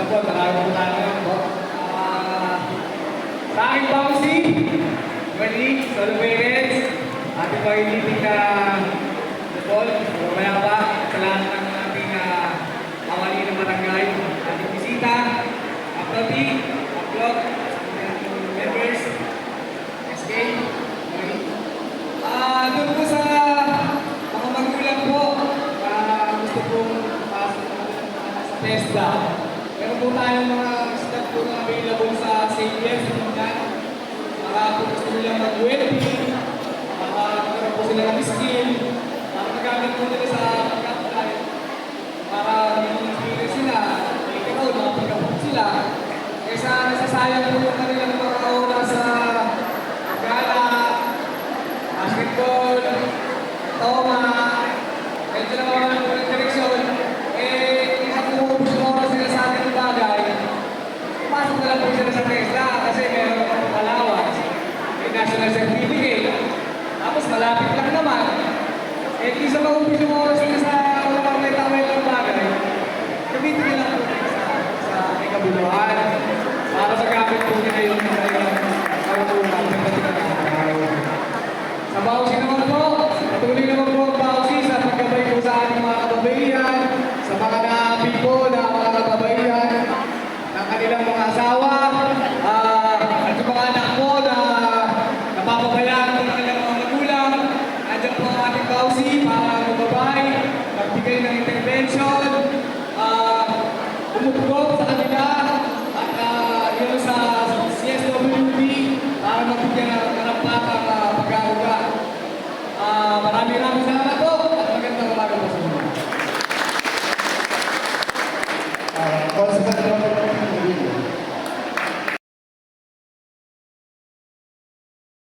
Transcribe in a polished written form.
po, maraming po tayo po. Sa aking Bausi, Malik, Solo Perez, ating pailiting na Paul, mamaya pa, sa lahat ng ating awali ng barangay, ating bisita, Akrobi, Aklog, members, SK, doon po sa mga magulang po, gusto pong pasok sa TESDA. Meron po tayong mga staff po na available sa CPS, kung gusto nilang mag-wedding, meron po sila ng skill, magamit po nila sa pagkakulay para maging experience sila, ikaw, makapagkapag sila. Kaysa nasasayang po yung kanilang mga oras sa gala, basketball, toma, medyo na mga ng direksyon, isa po gusto mo sila sa ating bagay, pasok na lang po sila sa TESDA kasi meron po Palawan, may national certificate, tapos malapit lang naman, isa pa kung gusto mo sila sa pagkakaway ng bagay, gamitin nila po sa may kabuluhan, para sa gamit po nila yung karutunan ng pagkakaway. Sa Bausi naman po, patuloy naman po ang Bausi sa pagkabay po sa ating mga kababaihan, sa mga naapi po na mga kababaihan, ng kanilang mga asawa, at yung mga anak po na napapabayaan ng kanilang mga magulang. Nandiyan po ang ating Bausi para magbabay, magbigay ng intervention, umugtog sa kanila, at yun sa CSWD para magbigyan ng karapatang pag-aaruga. Maraming salamat po at magandang umaga po sa inyo. Konsekwente naman